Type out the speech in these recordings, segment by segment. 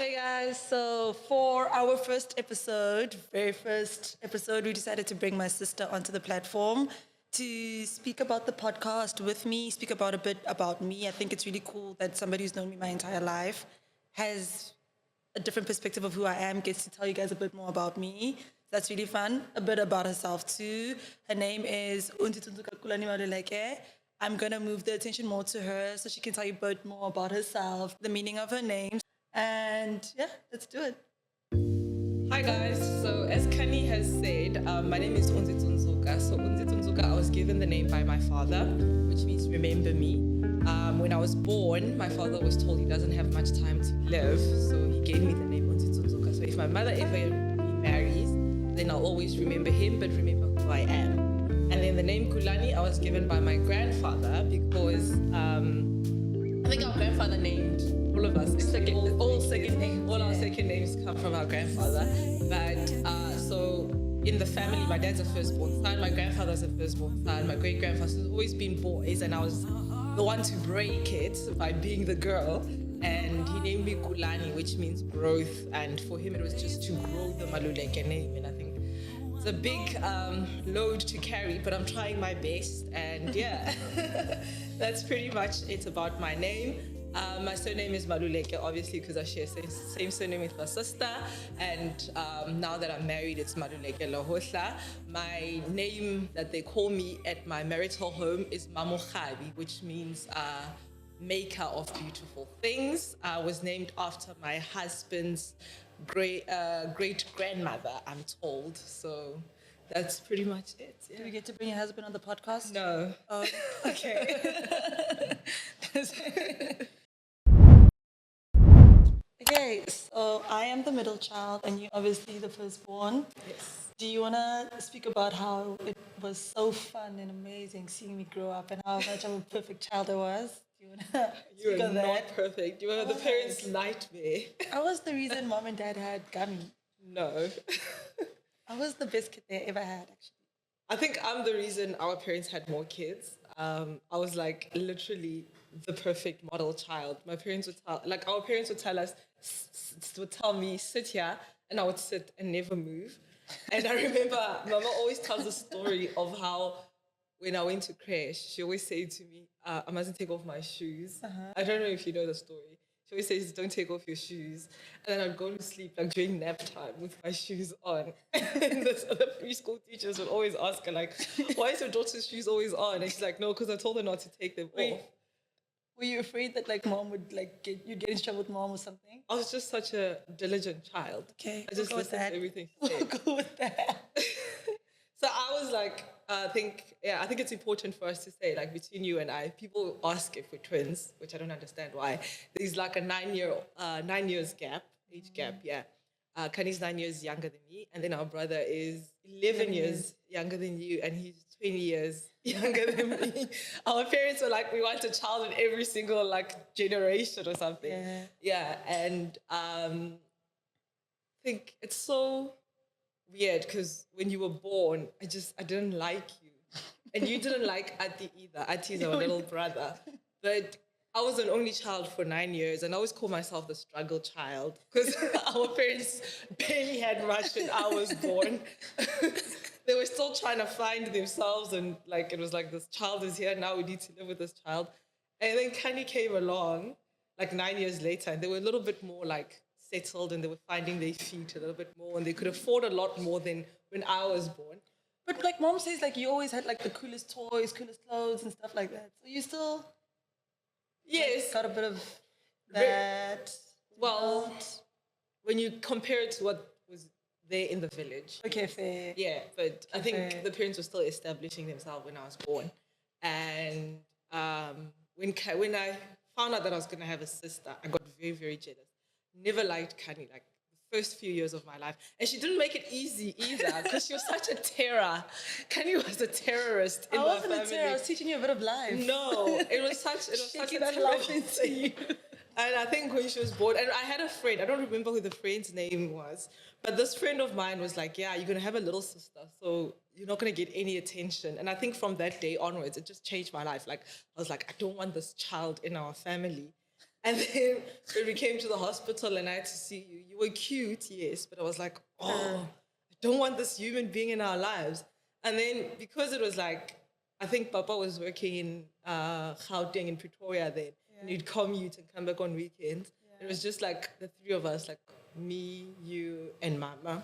Hey guys, so for our very first episode, we decided to bring my sister onto the platform to speak about the podcast with me, speak about a bit about me. I think it's really cool that somebody who's known me my entire life has a different perspective of who I am, gets to tell you guys a bit more about me. That's really fun. A bit about herself too. Her name is Untitunzuka Kulani Maluleke. I'm gonna move the attention more to her so she can tell you a bit more about herself, the meaning of her name. And yeah, let's do it. Hi guys, so as Kani has said, my name is Unzitunzuka. So Unzitunzuka, I was given the name by my father, which means remember me. When I was born, my father was told he doesn't have much time to live, so he gave me the name Unzitunzuka. So if my mother ever remarries, then I'll always remember him, but remember who I am. And then the name Kulani, I was given by my grandfather because I think our grandfather named all of us. All our second names come from our grandfather. But so in the family, my dad's a firstborn son, my grandfather's a firstborn son, my great grandfather's always been boys, and I was the one to break it by being the girl. And he named me Kulani, which means growth. And for him, it was just to grow the Maluleke name. And I think it's a big load to carry, but I'm trying my best. And yeah, that's pretty much it about my name. My surname is Maluleke, obviously, because I share same surname with my sister. And now that I'm married, it's Maluleke Lahohla. My name that they call me at my marital home is Mamokhabi, which means maker of beautiful things. I was named after my husband's great grandmother, I'm told. So that's pretty much it. Yeah. Do we get to bring your husband on the podcast? No. Oh, okay. Okay, so I am the middle child and you're obviously the firstborn. Yes. Do you want to speak about how it was so fun and amazing seeing me grow up and how much of a perfect child I was? Do you want to You speak are on not that? perfect. You are the parents' nightmare. I was the reason mom and dad had gummy. No. I was the best kid they ever had, actually. I think I'm the reason our parents had more kids. I was like literally the perfect model child. My parents would our parents would tell us, would tell me, sit here, and I would sit and never move. And I remember Mama always tells a story of how when I went to crash, she always said to me, I mustn't take off my shoes. I don't know if you know the story. She always says, don't take off your shoes. And then I'd go to sleep like during nap time with my shoes on. And the preschool teachers would always ask her, like, why is your daughter's shoes always on? And she's like, no, because I told her not to take them off. Were you afraid that like mom would you'd get in trouble with mom or something? I was just such a diligent child. Okay, I just listened to everything she said. We'll go with that. So I was like, I think it's important for us to say, like, between you and I, people ask if we're twins, which I don't understand why. There's like a 9 years gap, age gap, yeah. Kani's 9 years younger than me, and then our brother is 11 years younger than you, and he's 20 years younger than me. Our parents were like, we want a child in every single like generation or something. Yeah, and I think it's so weird because when you were born, I didn't like you. And you didn't like Ati either. Ati is our little brother. But I was an only child for 9 years, and I always call myself the struggle child because our parents barely had much when I was born. They were still trying to find themselves, and like it was like, this child is here, now we need to live with this child. And then Kanye came along like 9 years later, and they were a little bit more like settled, and they were finding their feet a little bit more, and they could afford a lot more than when I was born. But like mom says, like you always had like the coolest toys, coolest clothes and stuff like that. So you still Yes. got a bit of that. Well, when you compare it to what was there in the village. Okay, fair. Yeah, but I think fair. the parents were still establishing themselves when I was born. And when I found out that I was going to have a sister, I got very, very jealous. Never liked Kani, like the first few years of my life. And she didn't make it easy either because she was such a terror. Kani was a terrorist in my family. I wasn't a terror. I was teaching you a bit of life. No, it was such a terrible thing. And I think when she was born, and I had a friend, I don't remember who the friend's name was, but this friend of mine was like, yeah, you're going to have a little sister, so you're not going to get any attention. And I think from that day onwards, it just changed my life. Like, I was like, I don't want this child in our family. And then when we came to the hospital and I had to see you, you were cute, yes, but I was like, oh, I don't want this human being in our lives. And then because it was like, I think Papa was working in Gauteng in Pretoria then, and he'd commute and come back on weekends. It was just like the three of us, like me, you, and Mama.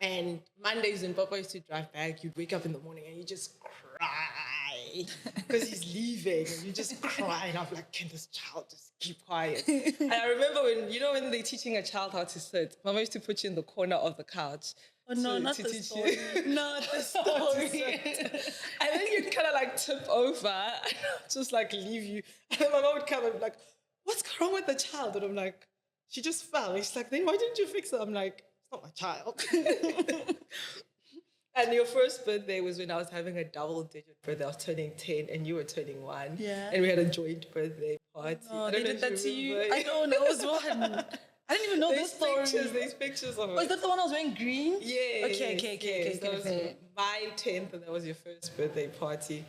And Mondays when Papa used to drive back, you'd wake up in the morning and you just cry because he's leaving, and you just cry. And I'm like, can this child just keep quiet? And I remember when they're teaching a child how to sit, Mama used to put you in the corner of the couch. Oh, no, not the story. Not the story. And then you'd kind of like tip over and just like leave you. And then Mama would come and be like, what's wrong with the child? And I'm like, she just fell. And she's like, then why didn't you fix her? I'm like, it's not my child. And your first birthday was when I was having a double-digit birthday. I was turning 10 and you were turning 1. Yeah. And we had a joint birthday party. Oh, they did that to you? I don't know. It was one. I didn't even know this story. There's pictures of it. Oh, is that the one I was wearing green? Yeah. Okay. That was my 10th and that was your first birthday party.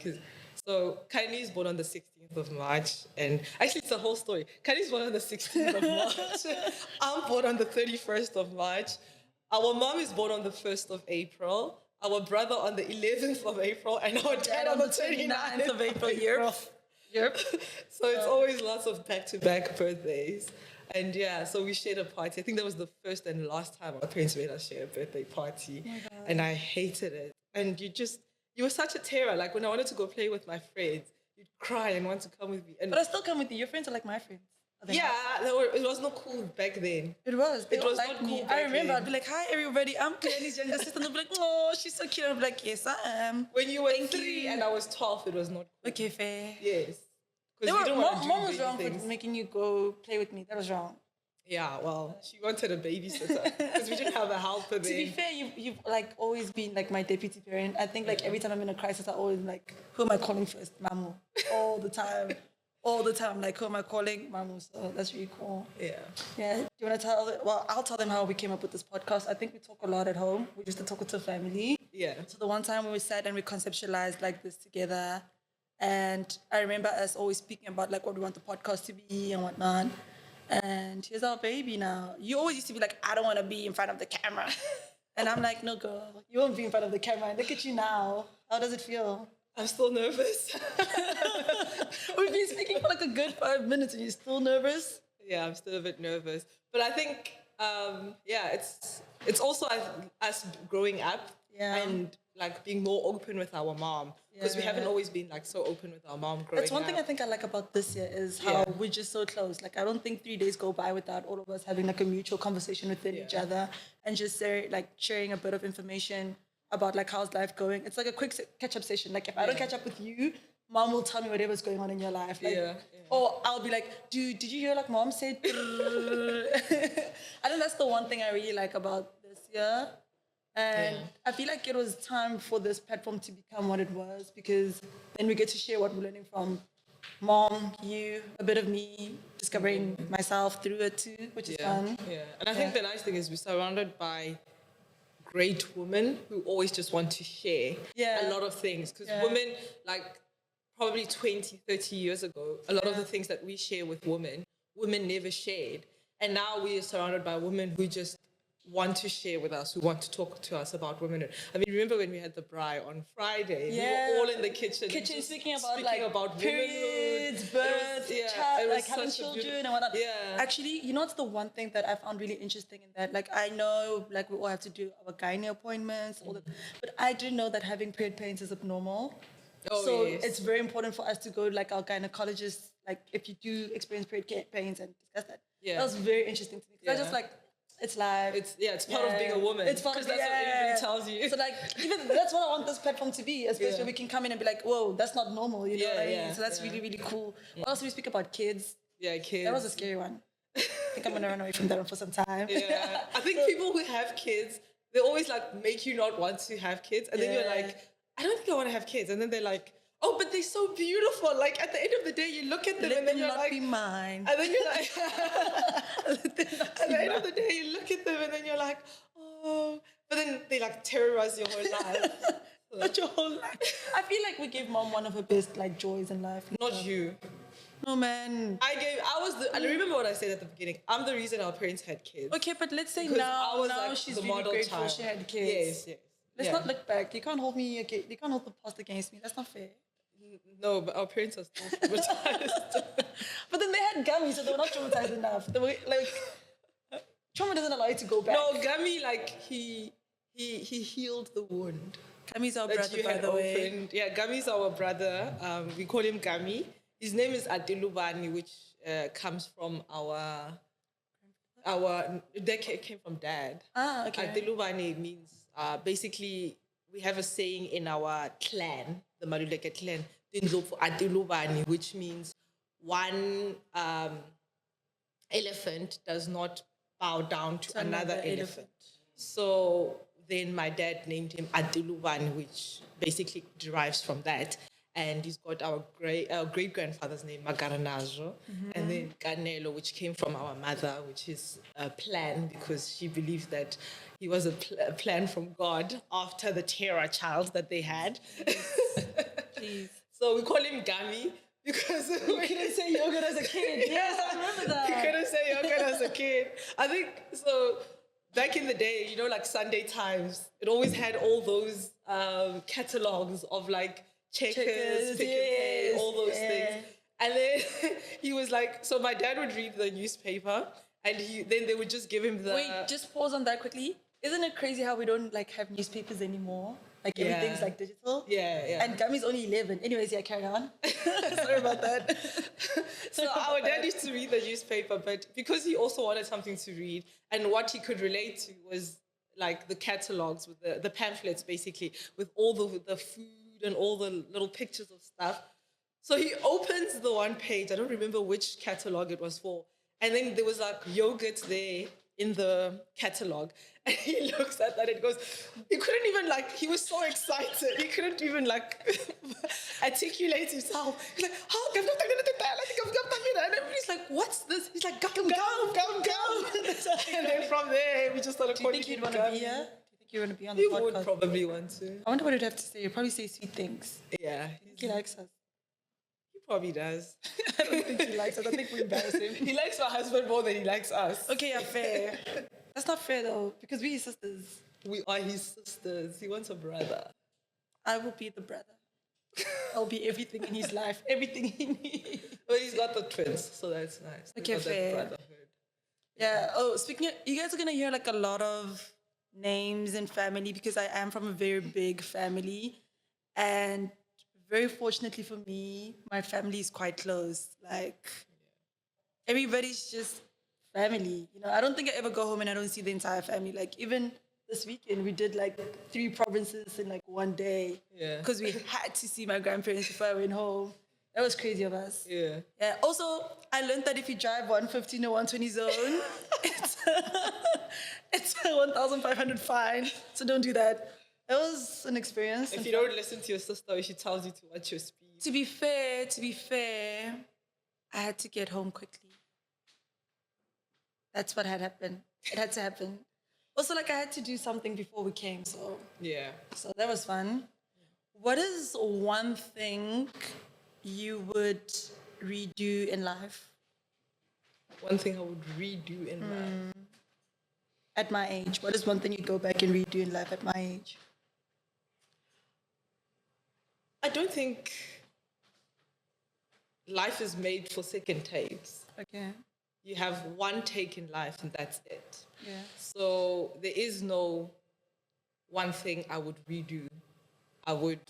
So Kylie is born on the 16th of March. And actually, it's a whole story. Kylie's born on the 16th of March. I'm born on the 31st of March. Our mom is born on the 1st of April. Our brother on the 11th of April. And our dad on the 29th of April. Yep. So it's always lots of back-to-back birthdays. And yeah, so we shared a party. I think that was the first and last time our parents made us share a birthday party. Oh, and I hated it. And you were such a terror. Like when I wanted to go play with my friends, you'd cry and want to come with me. But I still come with you. Your friends are like my friends. Yeah, it was not cool back then. It was. It was not cool back I remember then. I'd be like, hi everybody, I'm Kenny's younger sister. And they'd be like, oh, she's so cute. I'd be like, yes, I am. When you were 3 and I was 12, it was not cool. Okay, fair. Yes. Mom was wrong for making you go play with me. That was wrong. Yeah, well, she wanted a babysitter because we didn't have a helper then. To be fair, you've like always been like my deputy parent. I think like every time I'm in a crisis, I always like, who am I calling first? Mamu. All the time. Like, who am I calling? Mamu. So that's really cool. Yeah. Yeah. Do you want to I'll tell them how we came up with this podcast. I think we talk a lot at home. We used to talk with the family. Yeah. So the one time when we sat and we conceptualized like this together, and I remember us always speaking about like what we want the podcast to be and whatnot. And here's our baby now. You always used to be like, I don't want to be in front of the camera. And I'm like, no, girl, you won't be in front of the camera. Look at you now. How does it feel? I'm still nervous. We've been speaking for like a good 5 minutes and you're still nervous? Yeah, I'm still a bit nervous. But I think, it's also us growing up and like being more open with our mom. Because we haven't always been like so open with our mom growing up. That's one thing I think I like about this year is how we're just so close. Like I don't think 3 days go by without all of us having like a mutual conversation within each other and just like sharing a bit of information about like how's life going. It's like a quick catch-up session. Like if I don't catch up with you, mom will tell me whatever's going on in your life. Like, or I'll be like, dude, did you hear like mom said? I think that's the one thing I really like about this year. And I feel like it was time for this platform to become what it was because then we get to share what we're learning from mom, you, a bit of me, discovering myself through it too, which is fun. Yeah, and I think the nice thing is we're surrounded by great women who always just want to share a lot of things. Because women, like probably 20, 30 years ago, a lot of the things that we share with women never shared. And now we are surrounded by women who just want to share with us, who want to talk to us about women. I mean, remember when we had the braai on Friday? We were all in the kitchen speaking about periods, birth, like having children and whatnot. Yeah. Actually, you know what's the one thing that I found really interesting in that? Like, I know, like, we all have to do our gynae appointments, but I didn't know that having period pains is abnormal. So it's very important for us to go to, like, our gynecologist, like, if you do experience period pains and discuss that. Yeah. That was very interesting to me. Because I just, like, it's live. It's part of being a woman. It's part of that's what everybody tells you. So like, even that's what I want this platform to be, especially we can come in and be like, whoa, that's not normal, you know what I mean? So that's really, really cool. What else do we speak about? Kids. Yeah, kids. That was a scary one. I think I'm gonna run away from that one for some time. Yeah. I think people who have kids, they always like make you not want to have kids. And then you're like, I don't think I want to have kids. And then they're like, oh, but they're so beautiful. Like at the end of the day, you look at them and then you're like, be mine. And then you're like, at the end of the day, you look at them and then you're like, oh. But then they like terrorize your whole life. Not your whole life. I feel like we gave mom one of her best like joys in life. Not you. No, man. I remember what I said at the beginning. I'm the reason our parents had kids. Okay, but let's say Because now, I was now like she's the really model grateful child. she had kids. Yes, yes. Let's Yeah. not look back. You can't hold me. Okay, you can't hold the past against me. That's not fair. No, but our parents are still traumatized. But then they had gummies, so they were not traumatized enough. They were like, trauma doesn't allow you to go back. No, Gummy, like he healed the wound. Gummy's our that brother, you by had the way. opened. Yeah, Gammy's our brother. We call him Gammy. His name is Adelubani, which comes from our that came from dad. Ah, okay. Adelubani means basically we have a saying in our clan, the Maluleke clan, Adelubani, which means one elephant does not bow down to another elephant. So then my dad named him Adelubani, which basically derives from that. And he's got our great grandfather's name, Magaranazo, and then Canelo, which came from our mother, which is a plan because she believed that he was a plan from God after the terror child that they had. Please. So we call him Gami because You couldn't say yogurt as a kid. Yes, I remember that. he couldn't say yogurt as a kid. I think so. Back in the day, like Sunday Times, it always had all those catalogs of like checkers, pick and pay, all those things. And then he was like, so my dad would read the newspaper and then they would just give him the... Wait, just pause on that quickly. Isn't it crazy how we don't like have newspapers anymore? Like everything's like digital. Yeah. And Gummy's only 11. Anyways, yeah, carry on. Sorry about that. So our dad used to read the newspaper, but because he also wanted something to read, and what he could relate to was like the catalogs with the pamphlets, basically, with all the food and all the little pictures of stuff. So he opens the one page, I don't remember which catalog it was for, and then there was like yogurt there in the catalog. And he looks at that and goes, he couldn't even he was so excited. He couldn't even articulate himself. He's like, oh, and everybody's like, what's this? He's like, gum. And then from there, we just started calling him. Do you think you'd want to be here? Do you think you want to be on the He podcast? would probably want to. I wonder what he'd have to say. He'd probably say sweet things. Yeah. He likes us. He probably does. I don't think he likes us. I think we embarrass him. He likes my husband more than he likes us. Okay, yeah, fair. That's not fair though, because we're his sisters. We are his sisters. He wants a brother. I will be the brother. I'll be everything in his life, everything he needs. But he's got the twins, so that's nice. Okay, Got that fair. brotherhood. Yeah. Oh, speaking of, you guys are going to hear like a lot of names and family because I am from a very big family. And very fortunately for me, my family is quite close. Like, everybody's just family. I don't think I ever go home and I don't see the entire family. Like, even this weekend, we did like 3 provinces in like one day. Yeah. Because we had to see my grandparents before I went home. That was crazy of us. Yeah. Yeah. Also, I learned that if you drive 115 or 120 zone, it's a 1,500 fine. So don't do that. That was an experience. If you don't listen to your sister, she tells you to watch your speed. To be fair, I had to get home quickly. That's what had happened. It had to happen. Also, I had to do something before we came, so that was fun. What is one thing you would redo in life? One thing I would redo in life. At my age, what is one thing you go back and redo in life at my age? I don't think life is made for second takes. Okay. You have one take in life and that's it. Yeah. So there is no one thing I would redo. I would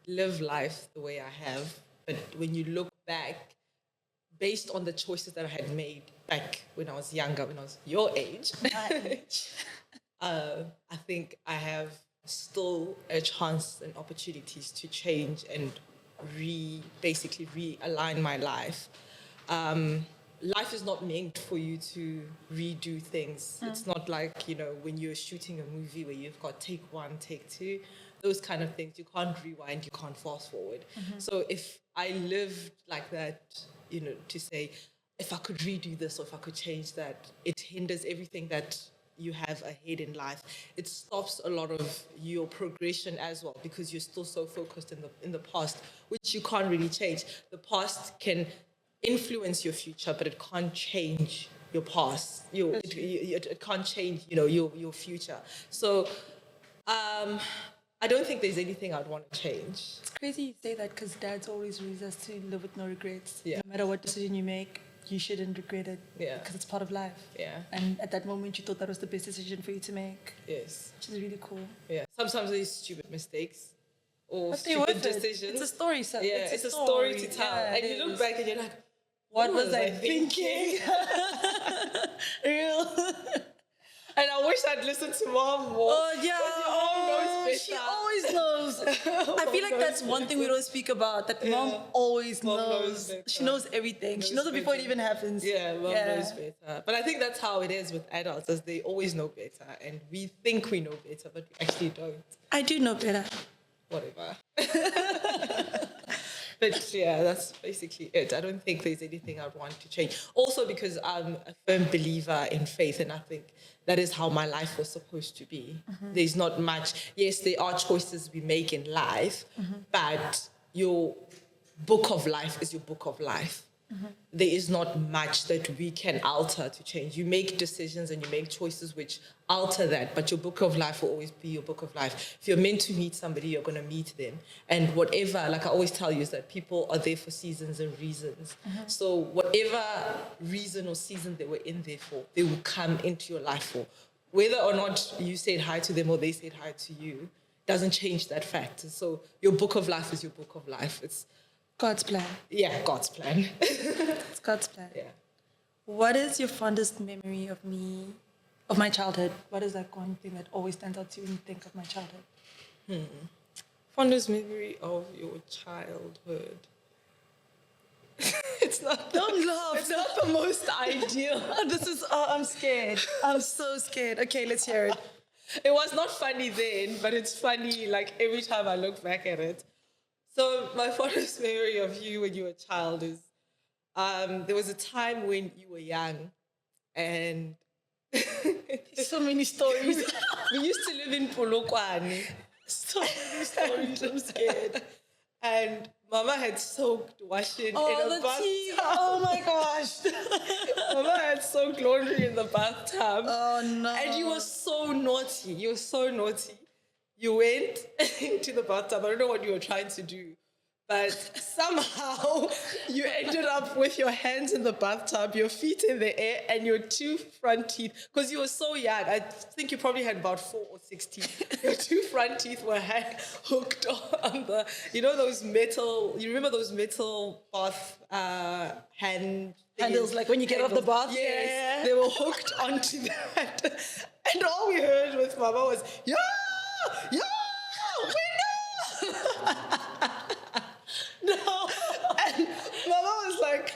live life the way I have. But when you look back, based on the choices that I had made back when I was younger, when I was your age, I think I have still a chance and opportunities to change and basically realign my life. Life is not meant for you to redo things. It's not like, when you're shooting a movie where you've got take 1, take 2, those kind of things. You can't rewind, you can't fast forward. So if I lived like that, to say, if I could redo this or if I could change that, it hinders everything that you have ahead in life. It stops a lot of your progression as well because you're still so focused in the past, which you can't really change. The past can influence your future, but it can't change your past. It can't change, your future. So I don't think there's anything I'd want to change. It's crazy you say that because dads always raise us to live with no regrets. Yeah. No matter what decision you make, you shouldn't regret it. Yeah. Because it's part of life. Yeah. And at that moment, you thought that was the best decision for you to make. Yes. Which is really cool. Yeah. Sometimes there's stupid mistakes or But stupid decisions. It's a story, so Yeah, it's a story to tell. Yeah, and you look back and you're like, what was I thinking? Real. And I wish I'd listened to mom more. Oh, yeah. Your mom knows better. She always knows. I feel like that's one thing we don't speak about, that mom always knows. She knows everything. She knows it before it even happens. Yeah, mom knows better. But I think that's how it is with adults, as they always know better. And we think we know better, but we actually don't. I do know better. Whatever. But yeah, that's basically it. I don't think there's anything I'd want to change. Also because I'm a firm believer in faith, and I think that is how my life was supposed to be. There's not much. Yes, there are choices we make in life, but your book of life is your book of life. There is not much that we can alter to change. You make decisions and you make choices which alter that, but your book of life will always be your book of life. If you're meant to meet somebody, you're going to meet them. And whatever, like I always tell you, is that people are there for seasons and reasons. So whatever reason or season they were in there for, they will come into your life for. Whether or not you said hi to them or they said hi to you, doesn't change that fact. So your book of life is your book of life. It's God's plan. Yeah, God's plan. It's God's plan. Yeah. What is your fondest memory of me, of my childhood? What is like one thing that always stands out to you when you think of my childhood? Fondest memory of your childhood. It's not. Don't laugh. It's not the most ideal. This is. Oh, I'm scared. I'm so scared. Okay, let's hear it. It was not funny then, but it's funny like every time I look back at it. So my fondest memory of you when you were a child is there was a time when you were young and So many stories. we used to live in Polokwane. So many stories. I'm scared. And Mama had soaked washing in a bathtub. Oh my gosh. Mama had soaked laundry in the bathtub. Oh no. And you were so naughty. You were so naughty. You went into the bathtub. I don't know what you were trying to do, but somehow you ended up with your hands in the bathtub, your feet in the air, and your two front teeth. Because you were so young. I think you probably had about 4 or 6 teeth. Your two front teeth were hooked on the, those metal, you remember those metal bath handles, like when you get off the bath? Yeah. Yes. They were hooked onto that. And all we heard with Mama was, yeah! Yo, window! No. And Mama was like,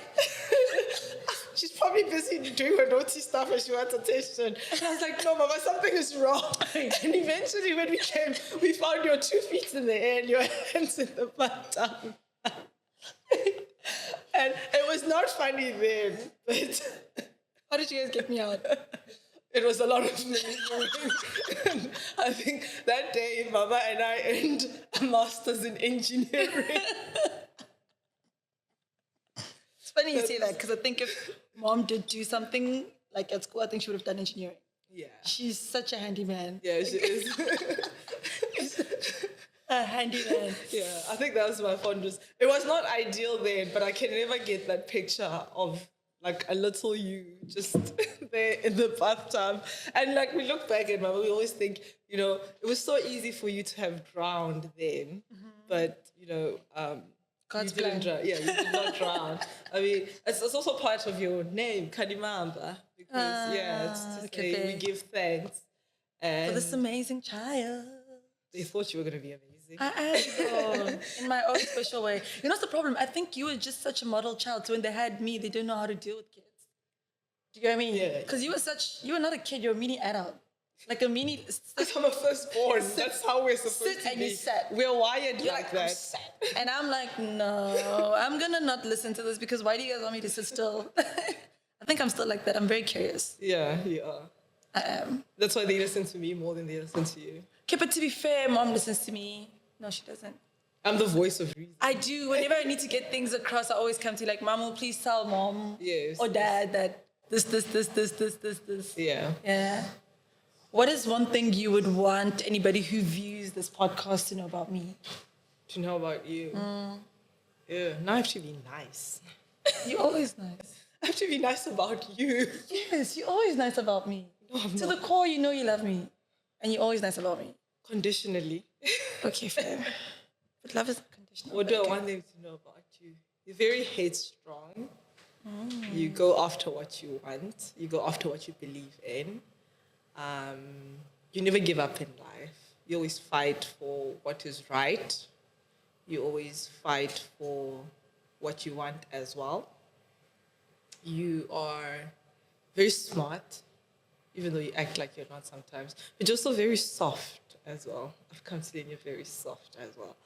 she's probably busy doing her naughty stuff and she wants attention. And I was like, no, Mama, something is wrong. And eventually when we came, we found your 2 feet in the air and your hands in the bathtub. And it was not funny then, but How did you guys get me out? it was a lot of maneuvering. I think that day, Mama and I earned a master's in engineering. It's funny you say that because I think if mom did do something like at school, I think she would have done engineering. Yeah. She's such a handyman. Yeah, she is. A handyman. Yeah, I think that was my fondest. It was not ideal then, but I can never get that picture of like a little you just there in the bathtub. And like we look back at Mama, we always think, it was so easy for you to have drowned then, but God's you didn't plan. drown. Yeah, you did not drown. I mean, it's also part of your name, Kanimamba, because it's to say we give thanks. And For this amazing child. they thought you were going to be amazing. I am, though, in my own special way. What's the problem? I think you were just such a model child. So when they had me, they didn't know how to deal with kids. Do you get what I mean? Yeah. Because you were not a kid, you're a mini adult. Like a mini... Because I'm a firstborn. That's how we're supposed sit to and be. you sat. We're wired You're like I'm that. sat. And I'm like, no, I'm going to not listen to this because why do you guys want me to sit still? I think I'm still like that. I'm very curious. Yeah, you are. I am. That's why they listen to me more than they listen to you. Okay, but to be fair, mom listens to me. No, she doesn't. I'm the voice of reason. I do. Whenever I need to get things across, I always come to you like, Mom, please tell Mom Yes. or Dad that this. Yeah. Yeah. What is one thing you would want anybody who views this podcast to know about me? To know about you. Yeah. Now I have to be nice. You're always nice. I have to be nice about you. Yes, you're always nice about me. No, I'm To not. the core, you know you love me. And you're always nice about me. Conditionally. Okay, fair. But love is unconditional. What do I Okay. want them to know about you? You're very headstrong. You go after what you want. You go after what you believe in. You never give up in life. You always fight for what is right. You always fight for what you want as well. You are very smart, even though you act like you're not sometimes. But you're also very soft as well. I've come to learn you're very soft as well.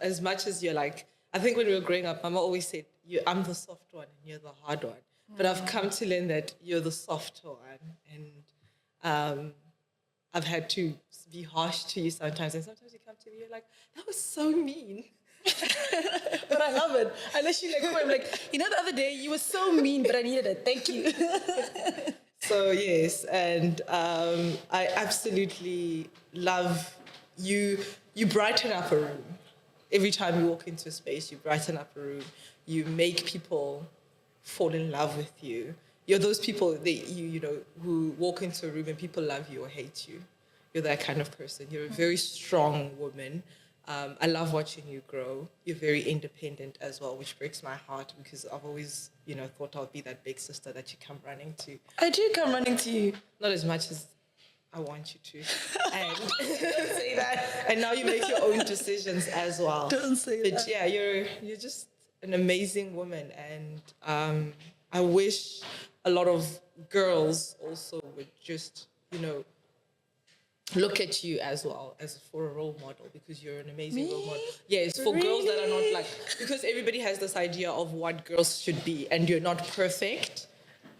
As much as you're like, I think when we were growing up, Mama always said, I'm the soft one and you're the hard one. But I've come to learn that you're the softer one. And I've had to be harsh to you sometimes. And sometimes you come to me, you're like, that was so mean. But I love it. Unless you I'm like, The other day you were so mean, but I needed it. Thank you. So yes, and I absolutely love you. You brighten up a room. Every time you walk into a space, you brighten up a room. You make people fall in love with you. You're those people who walk into a room and people love you or hate you. You're that kind of person. You're a very strong woman. I love watching you grow. You're very independent as well, which breaks my heart because I've always, thought I'd be that big sister that you come running to. I do come running to you. Not as much as I want you to. And Don't say that. and now you make your own decisions as well. Don't say But that. yeah, you're just an amazing woman, and I wish a lot of girls also would just, look at you as well as for a role model because you're an amazing role model. Yes, for girls that are not because everybody has this idea of what girls should be, and you're not perfect.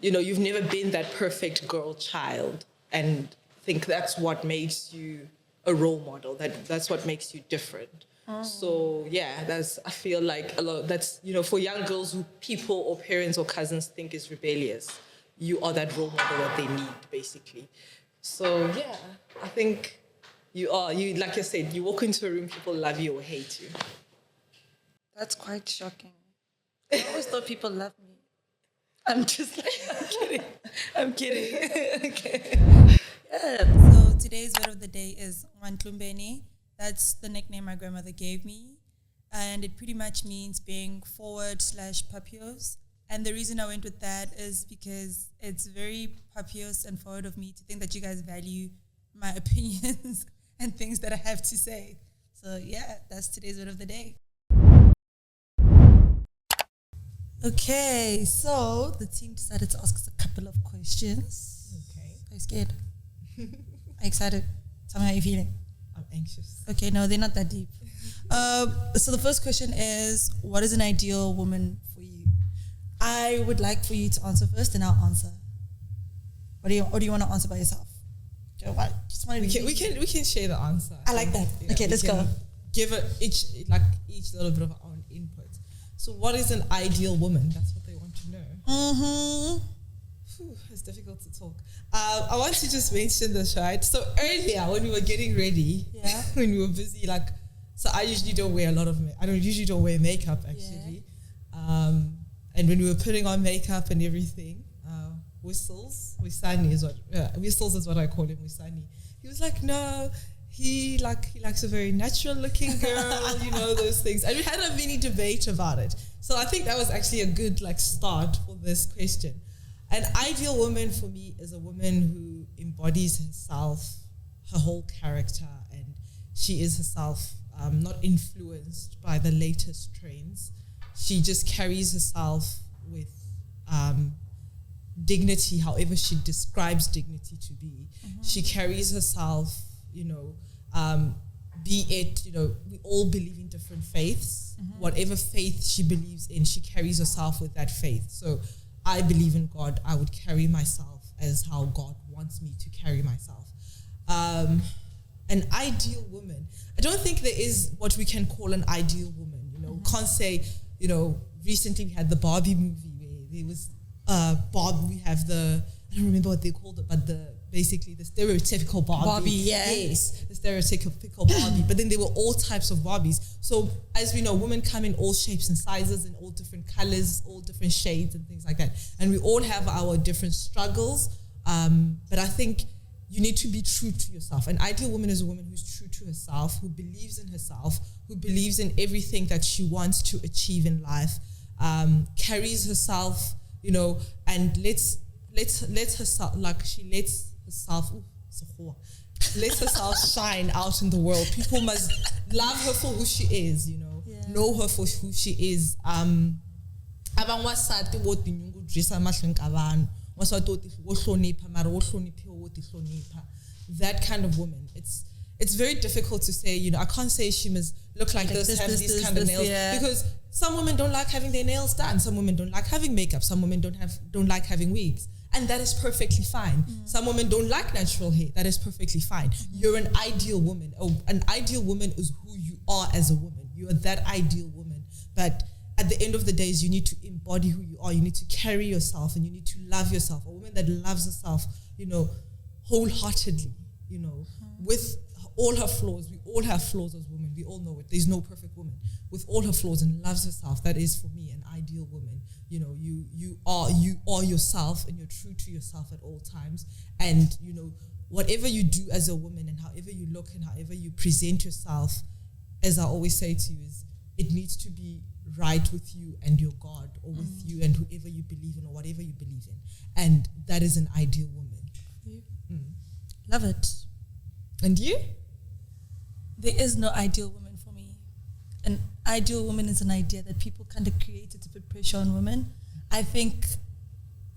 You've never been that perfect girl child, and think that's what makes you a role model. That's what makes you different. So yeah, I feel like a lot. That's for young girls who people or parents or cousins think is rebellious. You are that role model that they need, basically. So yeah, I think you are. You like I said, you walk into a room, people love you or hate you. That's quite shocking. I always thought people love me. I'm just like, I'm kidding. Okay. Yeah. So today's word of the day is Wantlumbeni. That's the nickname my grandmother gave me. And it pretty much means being forward/papios. And the reason I went with that is because it's very papios and forward of me to think that you guys value my opinions and things that I have to say. So yeah, that's today's word of the day. Okay, so the team decided to ask us a couple of questions. Okay. Are you scared? Are you excited? Tell me how you're feeling. I'm anxious. Okay, no, they're not that deep. So the first question is, what is an ideal woman for you? I would like for you to answer first, and I'll answer. Or do you want to answer by yourself? Just want to We can share the answer. I like that. Okay, let's go. Give it each little bit of our own input. So, what is an ideal woman? That's what they want to know. Mm-hmm. It's difficult to talk. I want to just mention this, right? So earlier when we were getting ready, when we were busy, so I usually don't wear I usually don't wear makeup actually. Yeah. And when we were putting on makeup and everything, Whistles is what I call him, Wisani. He was like, no, he likes a very natural looking girl, those things. And we had a mini debate about it. So I think that was actually a good start for this question. An ideal woman for me is a woman who embodies herself, her whole character, and she is herself, not influenced by the latest trends. She just carries herself with dignity, however she describes dignity to be. Mm-hmm. She carries herself, be it, we all believe in different faiths. Mm-hmm. Whatever faith she believes in, she carries herself with that faith. So I believe in God. I would carry myself as how God wants me to carry myself. an ideal woman. I don't think there is what we can call an ideal woman. You know, can't say, you know, recently we had the Barbie movie where there was we have the, I don't remember what they called it, but basically the stereotypical Barbie. Yes, the stereotypical Barbie. But then there were all types of Barbies. So as we know, women come in all shapes and sizes and all different colors, all different shades and things like that. And we all have our different struggles. But I think you need to be true to yourself. An ideal woman is a woman who's true to herself, who believes in herself, who believes in everything that she wants to achieve in life, carries herself, you know, and lets herself, like she lets herself shine out in the world. People must love her for who she is, you know, know her for who she is. That kind of woman. It's very difficult to say, you know, I can't say she must look like this, have these kind of nails, because some women don't like having their nails done. Some women don't like having makeup. Some women don't like having wigs. And that is perfectly fine. Some women don't like natural hair. That is perfectly fine. You're an ideal woman. An ideal woman is who you are as a woman. You are that ideal woman. But at the end of the days, you need to embody who you are. You need to carry yourself and you need to love yourself. A woman that loves herself, you know, wholeheartedly, you know, with all her flaws. We all have flaws as women. We all know it. There's no perfect woman. With all her flaws and loves herself, that is for me an ideal woman. You know, you are yourself and you're true to yourself at all times. And, you know, whatever you do as a woman and however you look and however you present yourself, as I always say to you, is it needs to be right with you and your God, or with you and whoever you believe in or whatever you believe in. And that is an ideal woman. Love it. And you? There is no ideal woman for me. An ideal woman is an idea that people kind of created to put pressure on women. I think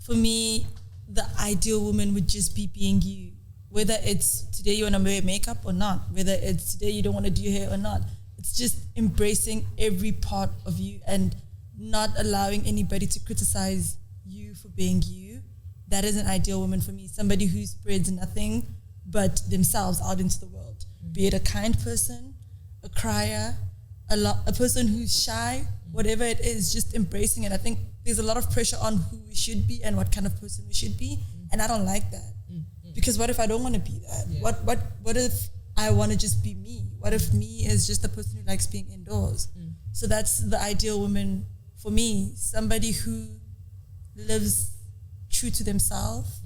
for me, the ideal woman would just be being you. Whether it's today you want to wear makeup or not, whether it's today you don't want to do your hair or not. It's just embracing every part of you and not allowing anybody to criticize you for being you. That is an ideal woman for me. Somebody who spreads nothing but themselves out into the world. Be it a kind person, a crier, a person who's shy, whatever it is, just embracing it. I think there's a lot of pressure on who we should be and what kind of person we should be. And I don't like that. Because what if I don't want to be that? Yeah. What if I want to just be me? What if me is just the person who likes being indoors? So that's the ideal woman for me. Somebody who lives true to themselves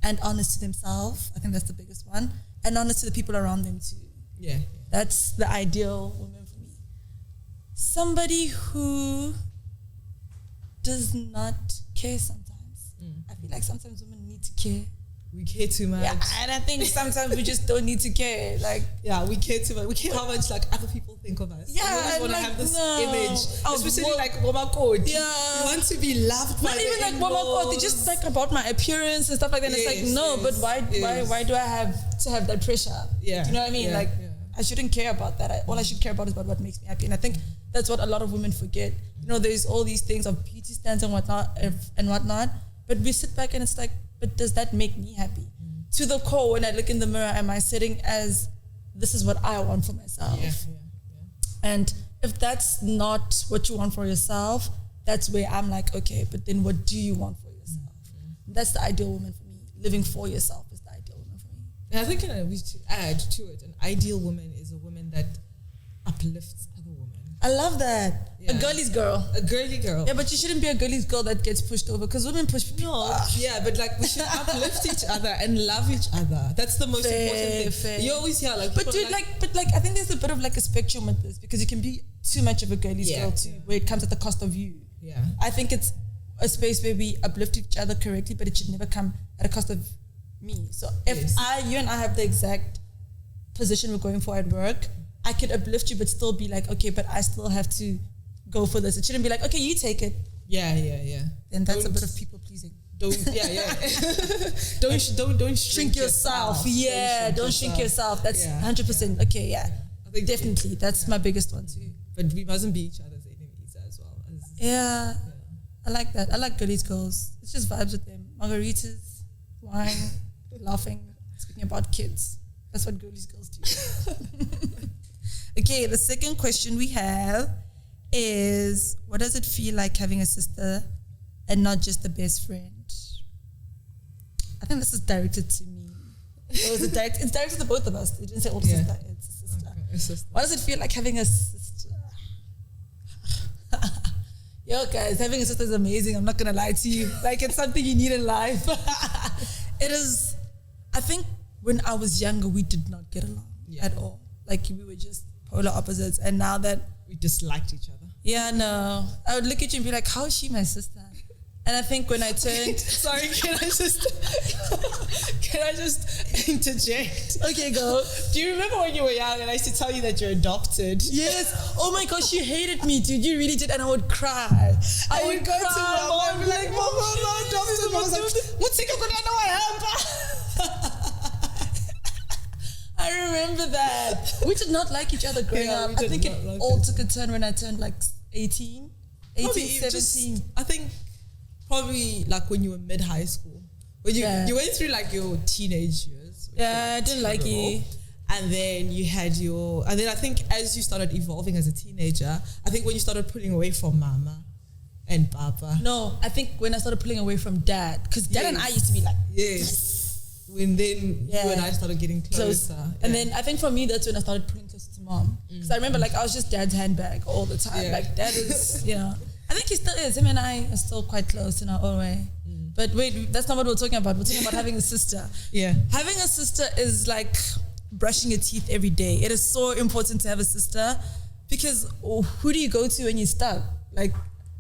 and honest to themselves. I think that's the biggest one. And honest to the people around them too. Yeah. That's the ideal woman for me. Somebody who does not care sometimes. I feel like sometimes women need to care. We care too much. Yeah, and I think sometimes we just don't need to care. Like, yeah, we care too much. We care how much like other people think of us. Yeah, we always want to have this image, especially like Mama Code. Yeah, you want to be loved by not even like Mama Code. They just like about my appearance and stuff like that. And it's like no, but why do I have to have that pressure? Yeah, do you know what I mean? I shouldn't care about that. All I should care about is about what makes me happy. And I think that's what a lot of women forget. You know, there's all these things of beauty standards and whatnot. But we sit back and it's like, but does that make me happy? To the core, when I look in the mirror, am I sitting as this is what I want for myself? Yeah. And if that's not what you want for yourself, that's where I'm like, okay, but then what do you want for yourself? That's the ideal woman for me. Living for yourself is the ideal woman for me. And I think we should add to it, an ideal woman is a woman that uplifts other women. I love that. Yeah. A girly's girl. A girly girl. Yeah, but you shouldn't be a girly's girl that gets pushed over, because women push people. No, yeah, but like we should uplift each other and love each other. That's the most important thing. You always hear like, but dude, like I think there's a bit of like a spectrum with this, because you can be too much of a girly's girl too, where it comes at the cost of you. Yeah, I think it's a space where we uplift each other correctly, but it should never come at a cost of me. So if you and I have the exact position we're going for at work, I could uplift you, but still be like, okay, but I still have to go for this. It shouldn't be like, okay, you take it. Yeah. Then that's a bit of people pleasing. Don't shrink yourself. Yeah, don't shrink yourself. That's 100%. Okay, yeah. I think definitely. That's my biggest one too. But we mustn't be each other's enemies as well. Yeah. I like that. I like girlies girls. It's just vibes with them. Margaritas, wine, laughing, speaking about kids. That's what girls do. Okay, the second question we have is, what does it feel like having a sister and not just a best friend? I think this is directed to me. It's directed to both of us. It didn't say older sister, it's a sister. Okay, a sister. What does it feel like having a sister? Yo, guys, having a sister is amazing. I'm not going to lie to you. Like, it's something you need in life. It is. I think when I was younger, we did not get along at all. Like, we were just polar opposites. And now that We disliked each other. yeah, no. I would look at you and be like, how is she my sister? And I think when I turned... Sorry, can I just interject? Okay, go. Do you remember when you were young and I used to tell you that you're adopted? Yes. Oh my gosh, you hated me, dude. You really did. And I would cry. I would go cry. to mom and be like, Mom, I'm not adopted. Mom was like, what's it going to know I am? I remember that. We did not like each other growing up. I think it all took a turn when I turned like 18, 17. I think probably like when you were mid-high school. When you went through like your teenage years. Yeah, I didn't like you. And then you had and then I think as you started evolving as a teenager, I think when you started pulling away from mama and papa. No, I think when I started pulling away from dad, because dad and I used to be like, when then you and I started getting closer. And then I think for me, that's when I started pulling closer to mom. Because I remember like I was just dad's handbag all the time. Yeah. Like dad is, I think he still is. Him and I are still quite close in our own way. But wait, that's not what we're talking about. We're talking about having a sister. Yeah. Having a sister is like brushing your teeth every day. It is so important to have a sister because who do you go to when you're stuck? Like,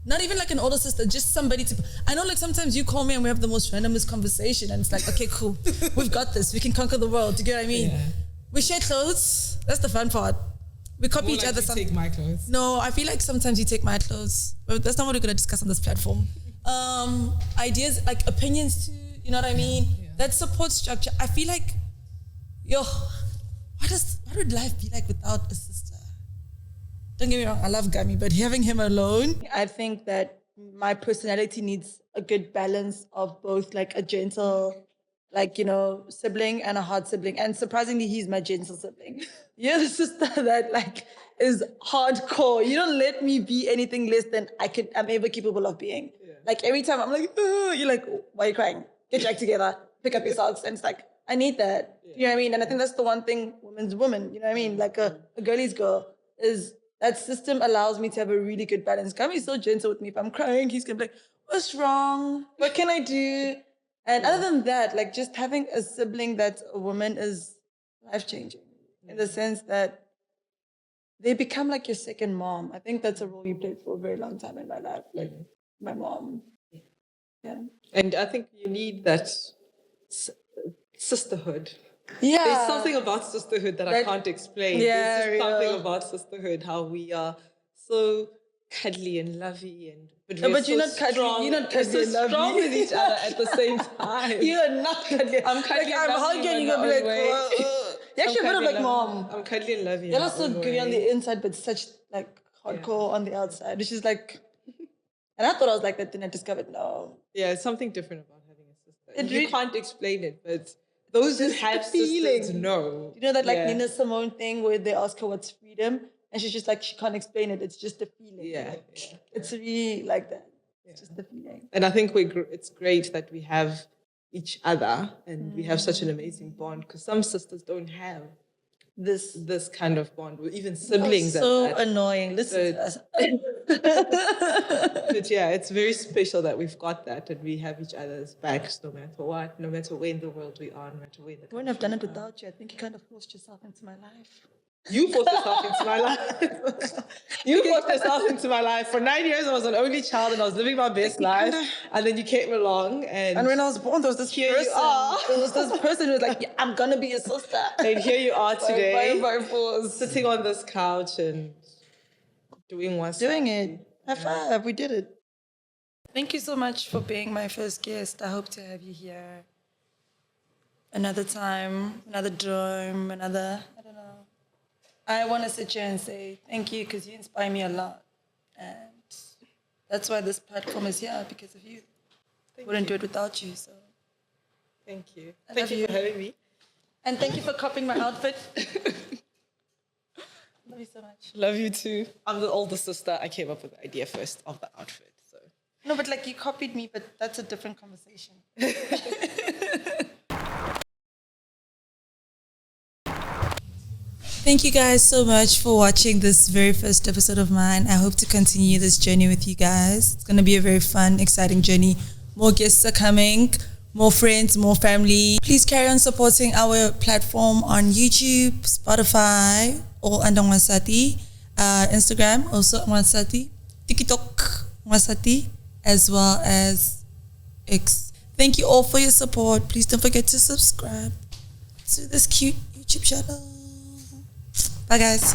not even like an older sister, just somebody to... I know like sometimes you call me and we have the most randomest conversation and it's like, okay, cool. We've got this. We can conquer the world. Do you get what I mean? Yeah. We share clothes. That's the fun part. We copy each other. You take my clothes. No, I feel like sometimes you take my clothes. But that's not what we're going to discuss on this platform. Ideas, like opinions too, you know what I mean? Yeah. That support structure. I feel like, what would life be like without a sister? Don't get me wrong, I love Gami, but having him alone, I think that my personality needs a good balance of both like a gentle, like, sibling and a hard sibling. And surprisingly, he's my gentle sibling. You're the sister that like is hardcore. You don't let me be anything less than I'm ever capable of being. Yeah. Like every time I'm like, you're like, why are you crying? Get your act together, pick up your socks. And it's like, I need that. Yeah. You know what I mean? And I think that's the one thing woman's woman, you know what I mean? Like a girlie's girl is that system allows me to have a really good balance. Gami's so gentle with me. If I'm crying, he's gonna be like, what's wrong? What can I do? And other than that, like just having a sibling that's a woman is life-changing in the sense that they become like your second mom. I think that's a role you played for a very long time in my life, like my mom. Yeah. And I think you need that sisterhood. Yeah. There's something about sisterhood that I can't explain. Yeah, There's just something about sisterhood, how we are so cuddly and lovey but you're not cuddly. You're not cuddly and lovey. Strong with each other at the same time. You're not cuddly. I'm cuddly and lovey. How can you go be like, you're actually a bit of like mom. I'm cuddly and lovey. You're also good on the inside, but such like hardcore on the outside, which is like, and I thought I was like that, then I discovered no. Yeah, it's something different about having a sister. You can't explain it, but those who have sisters know. You know that like Nina Simone thing where they ask her what's freedom? And she's just like, she can't explain it. It's just a feeling. Yeah. It's really like that. It's just a feeling. And I think it's great that we have each other and we have such an amazing bond because some sisters don't have this kind of bond with even siblings. So annoying. Listen to us. But yeah, it's very special that we've got that and we have each other's backs no matter what, no matter where in the world we are, no matter where the I wouldn't have done it without you. I think you kind of forced yourself into my life. You forced yourself into my life. You forced yourself into my life. For 9 years, I was an only child and I was living my best life. And then you came along and when I was born, there was this person. There was this person who was like, I'm going to be your sister. And here you are today. By force. Sitting on this couch and doing it. High five. We did it. Thank you so much for being my first guest. I hope to have you here another time, another time, I don't know. I want to sit here and say thank you because you inspire me a lot. And that's why this platform is here, because of you. Wouldn't do it without you. So thank you. Thank you for having me. And thank you for copying my outfit. Love you so much. Love you too. I'm the older sister. I came up with the idea first of the outfit. So no, but like you copied me, but that's a different conversation. Thank you guys so much for watching this very first episode of mine. I hope to continue this journey with you guys. It's going to be a very fun, exciting journey. More guests are coming, more friends, more family. Please carry on supporting our platform on YouTube, Spotify, or under Nwasati, Instagram, also Nwasati, TikTok, Nwasati, as well as X. Thank you all for your support. Please don't forget to subscribe to this cute YouTube channel. Bye, guys.